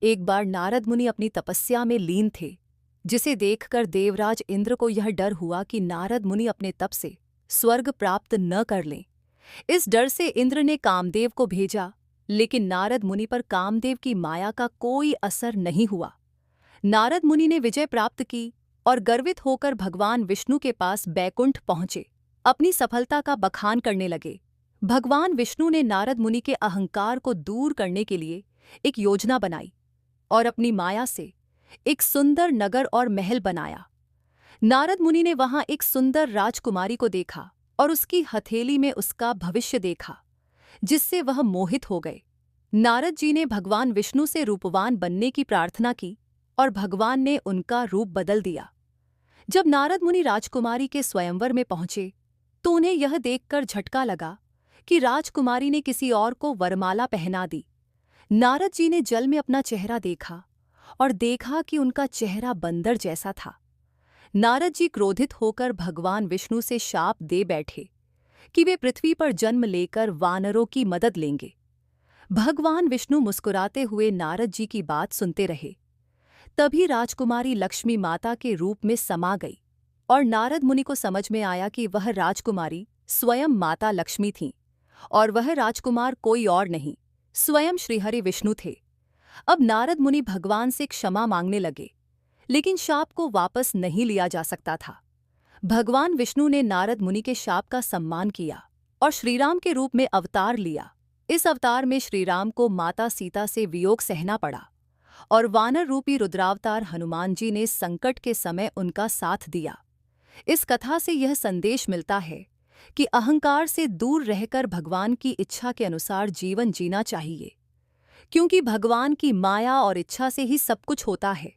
एक बार नारद मुनि अपनी तपस्या में लीन थे, जिसे देखकर देवराज इंद्र को यह डर हुआ कि नारद मुनि अपने तप से स्वर्ग प्राप्त न कर लें। इस डर से इंद्र ने कामदेव को भेजा, लेकिन नारद मुनि पर कामदेव की माया का कोई असर नहीं हुआ। नारद मुनि ने विजय प्राप्त की और गर्वित होकर भगवान विष्णु के पास बैकुंठ पहुंचे। अपनी सफलता का बखान करने लगे। भगवान विष्णु ने नारद मुनि के अहंकार को दूर करने के लिए एक योजना बनाई और अपनी माया से एक सुंदर नगर और महल बनाया। नारद मुनि ने वहां एक सुंदर राजकुमारी को देखा और उसकी हथेली में उसका भविष्य देखा, जिससे वह मोहित हो गए। नारद जी ने भगवान विष्णु से रूपवान बनने की प्रार्थना की और भगवान ने उनका रूप बदल दिया। जब नारद मुनि राजकुमारी के स्वयंवर में पहुंचे तो उन्हें यह देखकर झटका लगा कि राजकुमारी ने किसी और को वरमाला पहना दी। नारद जी ने जल में अपना चेहरा देखा और देखा कि उनका चेहरा बंदर जैसा था। नारद जी क्रोधित होकर भगवान विष्णु से शाप दे बैठे कि वे पृथ्वी पर जन्म लेकर वानरों की मदद लेंगे। भगवान विष्णु मुस्कुराते हुए नारद जी की बात सुनते रहे। तभी राजकुमारी लक्ष्मी माता के रूप में समा गई और नारद मुनि को समझ में आया कि वह राजकुमारी स्वयं माता लक्ष्मी थीं और वह राजकुमार कोई और नहीं, स्वयं श्रीहरि विष्णु थे। अब नारद मुनि भगवान से क्षमा मांगने लगे, लेकिन शाप को वापस नहीं लिया जा सकता था। भगवान विष्णु ने नारद मुनि के शाप का सम्मान किया और श्रीराम के रूप में अवतार लिया। इस अवतार में श्रीराम को माता सीता से वियोग सहना पड़ा और वानर रूपी रुद्रावतार हनुमान जी ने संकट के समय उनका साथ दिया। इस कथा से यह संदेश मिलता है कि अहंकार से दूर रहकर भगवान की इच्छा के अनुसार जीवन जीना चाहिए, क्योंकि भगवान की माया और इच्छा से ही सब कुछ होता है।